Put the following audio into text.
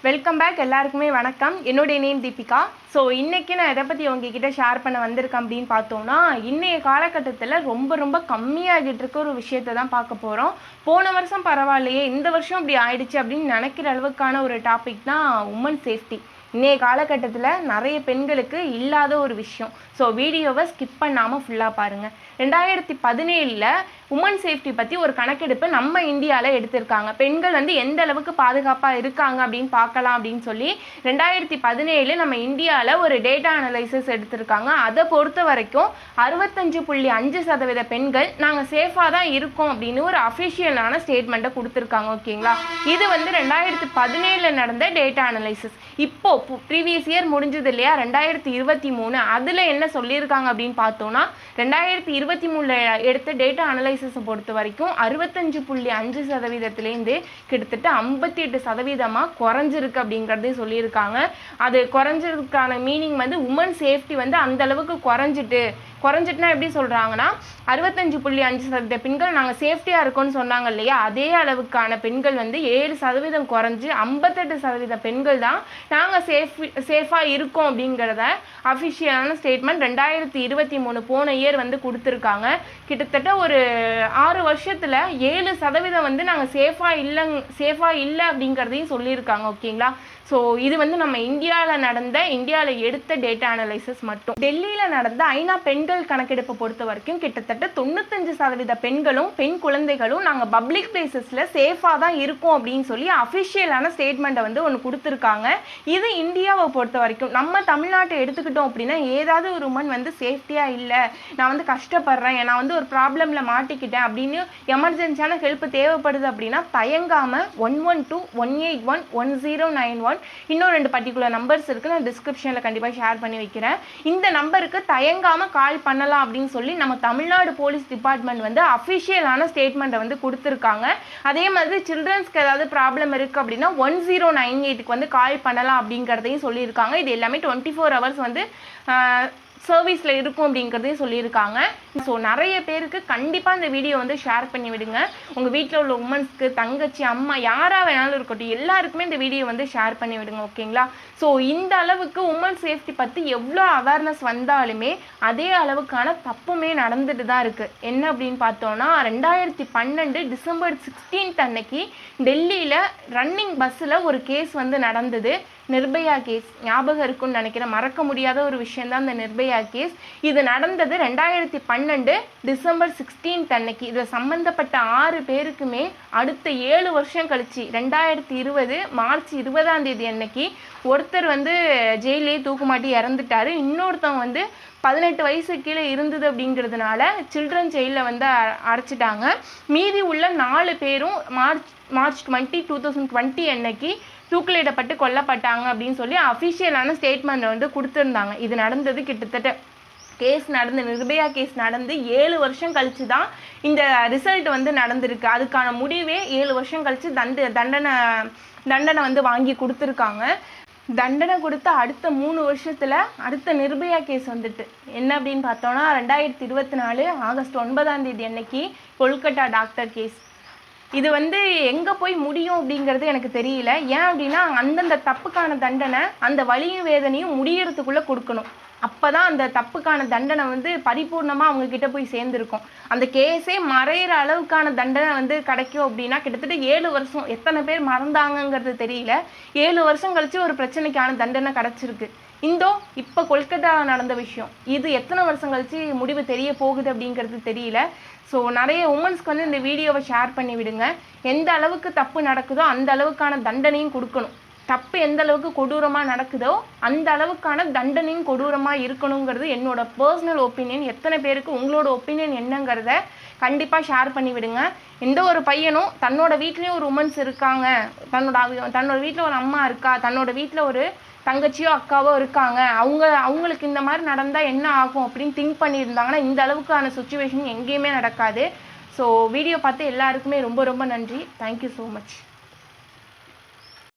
Welcome back. எல்லாருக்குமே வணக்கம். என்னுடைய நேம் தீபிகா. ஸோ இன்றைக்கி நான் எதை பற்றி உங்ககிட்ட ஷேர் பண்ண வந்திருக்கேன் அப்படின்னு பார்த்தோம்னா, இன்றைய காலகட்டத்தில் ரொம்ப கம்மியாகிட்டு இருக்க ஒரு விஷயத்தை தான் பார்க்க போகிறோம். போன வருஷம் பரவாயில்லையே, இந்த வருஷம் இப்படி ஆயிடுச்சு அப்படின்னு நினைக்கிற அளவுக்கான ஒரு டாபிக் தான் உமன் சேஃப்டி. இன்றைய காலகட்டத்தில் நிறைய பெண்களுக்கு இல்லாத ஒரு விஷயம். ஸோ வீடியோவை ஸ்கிப் பண்ணாமல் ஃபுல்லாக பாருங்கள். 2017 உமன் சேஃப்டி பற்றி ஒரு கணக்கெடுப்பு நம்ம இந்தியாவில் எடுத்திருக்காங்க. பெண்கள் எந்த அளவுக்கு பாதுகாப்பாக இருக்காங்க அப்படின்னு பார்க்கலாம் அப்படின்னு சொல்லி 2017 நம்ம இந்தியாவில் ஒரு டேட்டா அனலைசிஸ் எடுத்திருக்காங்க. அதை பொறுத்த வரைக்கும் 65.5% பெண்கள் நாங்கள் சேஃபாக தான் இருக்கோம் அப்படின்னு ஒரு அஃபிஷியலான ஸ்டேட்மெண்ட்டை கொடுத்துருக்காங்க. ஓகேங்களா, இது 2017 நடந்த டேட்டா அனலைசிஸ். இப்போ ப்ரீவியஸ் இயர் முடிஞ்சது இல்லையா, 2023. அதில் என்ன சொல்லியிருக்காங்க அப்படின்னு பார்த்தோம்னா, 2023 எடுத்த டேட்டா அனலைசிஸை பொறுத்த வரைக்கும் 65.5%லேருந்து கிட்டத்தட்ட 58% குறைஞ்சிருக்கு அப்படிங்கிறதே சொல்லியிருக்காங்க. அது குறைஞ்சிருக்கான மீனிங் உமன் சேஃப்டி அந்த அளவுக்கு குறைஞ்சிட்டுனா எப்படி சொல்கிறாங்கன்னா, 65.5% பெண்கள் நாங்கள் சேஃப்டியாக இருக்கோம்னு சொன்னாங்க இல்லையா, அதே அளவுக்கான பெண்கள் 7% குறைஞ்சி 58% பெண்கள் தான் நாங்கள் சேஃபாக இருக்கோம் அப்படிங்கிறத அஃபிஷியலான ஸ்டேட்மெண்ட் 2023 போன இயர் கொடுத்துருக்காங்க. கிட்டத்தட்ட ஒரு 6 வருஷத்தில் 7% நாங்கள் சேஃபாக இல்லை அப்படிங்கிறதையும் சொல்லியிருக்காங்க. ஓகேங்களா, ஸோ இது நம்ம இந்தியாவில் எடுத்த டேட்டா அனலைசிஸ் மட்டும். டெல்லியில் நடந்த ஐநா பெண்கள் கணக்கெடுப்பை பொறுத்த வரைக்கும் கிட்டத்தட்ட 95% பெண்களும் பெண் குழந்தைகளும் நாங்கள் பப்ளிக் பிளேசஸில் சேஃபாக தான் இருக்கோம் அப்படின்னு சொல்லி அஃபிஷியலான ஸ்டேட்மெண்ட்டை ஒன்று கொடுத்துருக்காங்க. இது இந்தியாவை பொறுத்த வரைக்கும். நம்ம தமிழ்நாட்டை எடுத்துக்கிட்டோம் அப்படின்னா, ஏதாவது ஒரு உமன் சேஃப்டியாக இல்லை, நான் கஷ்டப்படுறேன், நான் ஒரு ப்ராப்ளமில் மாட்டிக்கிட்டேன் அப்படின்னு எமர்ஜென்சியான ஹெல்ப் தேவைப்படுது அப்படின்னா தயங்காமல் 112, 181, 1091 இன்னும் 2 பர்டிகுலர் நம்பர்ஸ் இருக்குது, நான் டிஸ்கிரிப்ஷனில் கண்டிப்பாக ஷேர் பண்ணி வைக்கிறேன். இந்த நம்பருக்கு தயங்காமல் கால் பண்ணலாம் அப்படின்னு சொல்லி நம்ம தமிழ்நாடு போலீஸ் டிபார்ட்மெண்ட் அஃபிஷியலான ஸ்டேட்மெண்ட்டை கொடுத்துருக்காங்க. அதே மாதிரி சில்ட்ரன்ஸ்க்கு ஏதாவது ப்ராப்ளம் இருக்குது அப்படின்னா 1098க்கு கால் பண்ணலாம் அப்படிங்கிறதையும் சொல்லியிருக்காங்க. இது எல்லாமே 24 hours சர்வீஸில் இருக்கும் அப்படிங்கிறதையும் சொல்லியிருக்காங்க. ஸோ நிறைய பேருக்கு கண்டிப்பாக இந்த வீடியோ ஷேர் பண்ணி விடுங்க. உங்கள் வீட்டில் உள்ள உமன்ஸ்க்கு, தங்கச்சி, அம்மா, யாராக வேணாலும் இருக்கட்டும், எல்லாருக்குமே இந்த வீடியோ ஷேர் பண்ணி விடுங்க. ஓகேங்களா, ஸோ இந்த அளவுக்கு உமன் சேஃப்டி பற்றி எவ்வளோ அவேர்னஸ் வந்தாலுமே அதே அளவுக்கான தப்புமே நடந்துட்டு தான் இருக்குது. என்ன அப்படின்னு பார்த்தோன்னா, 2012 டிசம்பர் 16 அன்னைக்கு டெல்லியில் ரன்னிங் பஸ்ஸில் ஒரு கேஸ் நடந்தது. நிர்பயா கேஸ் ஞாபகம் இருக்குன்னு நினைக்கிறேன். மறக்க முடியாத ஒரு விஷயம் தான் இந்த நிர்பயா கேஸ். இது நடந்தது 2012 டிசம்பர் 16 அன்னைக்கு. இதில் சம்பந்தப்பட்ட 6 பேருக்குமே அடுத்த 7 வருஷம் கழிச்சு 2020 மார்ச் 20 அன்னைக்கு ஒருத்தர் ஜெயிலே தூக்குமாட்டி இறந்துட்டாரு. இன்னொருத்தவங்க 18 வயசு கீழே இருந்தது அப்படிங்கிறதுனால சில்ட்ரன் ஜெயிலில் அடைச்சிட்டாங்க. மீதி உள்ள 4 பேரும் மார்ச் 20, 2020 அன்னைக்கு தூக்கிலிடப்பட்டு கொல்லப்பட்டாங்க அப்படின்னு சொல்லி அஃபிஷியலான ஸ்டேட்மெண்ட் கொடுத்துருந்தாங்க. இது நடந்தது கிட்டத்தட்ட கேஸ் நடந்து, நிர்பயா கேஸ் நடந்து 7 வருஷம் கழிச்சு தான் இந்த ரிசல்ட் நடந்திருக்கு. அதுக்கான முடிவே 7 வருஷம் கழிச்சு தண்டனை வாங்கி கொடுத்துருக்காங்க. தண்டனை கொடுத்த அடுத்த 3 வருஷத்தில் அடுத்த நிர்பயா கேஸ் என்ன அப்படின்னு பார்த்தோன்னா, 2024 ஆகஸ்ட் 9 அன்னைக்கு கொல்கட்டா டாக்டர் கேஸ். இது எங்கே போய் முடியும் அப்படிங்கிறது எனக்கு தெரியல. ஏன் அப்படின்னா, அந்தந்த தப்புக்கான தண்டனை அந்த வலியும் வேதனையும் முடியறதுக்குள்ளே கொடுக்கணும். அப்போ தான் அந்த தப்புக்கான தண்டனை பரிபூர்ணமாக அவங்கக்கிட்ட போய் சேர்ந்துருக்கும். அந்த கேஸே மறையிற அளவுக்கான தண்டனை கிடைக்கும் அப்படின்னா கிட்டத்தட்ட 7 வருஷம். எத்தனை பேர் மறந்தாங்கங்கிறது தெரியல. 7 வருஷம் கழிச்சு ஒரு பிரச்சனைக்கான தண்டனை கிடச்சிருக்கு. இப்போ கொல்கட்டாவில் நடந்த விஷயம், இது எத்தனை வருஷம் கழிச்சு முடிவு தெரிய போகுது அப்படிங்கிறது தெரியல. ஸோ நிறைய உமன்ஸ்க்கு இந்த வீடியோவை ஷேர் பண்ணி விடுங்க. எந்த அளவுக்கு தப்பு நடக்குதோ அந்த அளவுக்கான தண்டனையும் கொடுக்கணும். தப்பு எந்த அளவுக்கு கொடூரமாக நடக்குதோ அந்த அளவுக்கான தண்டனையும் கொடூரமாக இருக்கணுங்கிறது என்னோட பர்சனல் ஒப்பீனியன். எத்தனை பேருக்கு உங்களோட ஒப்பீனியன் என்னங்கிறத கண்டிப்பாக ஷேர் பண்ணி விடுங்க. எந்த ஒரு பையனும் தன்னோட வீட்லேயும் ஒரு உமன்ஸ் இருக்காங்க, தன்னோட வீட்டில் ஒரு அம்மா இருக்கா, தன்னோட வீட்டில் ஒரு தங்கச்சியோ அக்காவோ இருக்காங்க, அவங்களுக்கு இந்த மாதிரி நடந்தால் என்ன ஆகும் அப்படின்னு திங்க் பண்ணியிருந்தாங்கன்னா இந்த அளவுக்கான சுச்சுவேஷன் எங்கேயுமே நடக்காது. ஸோ வீடியோ பார்த்து எல்லாருக்குமே ரொம்ப நன்றி. Thank you so much.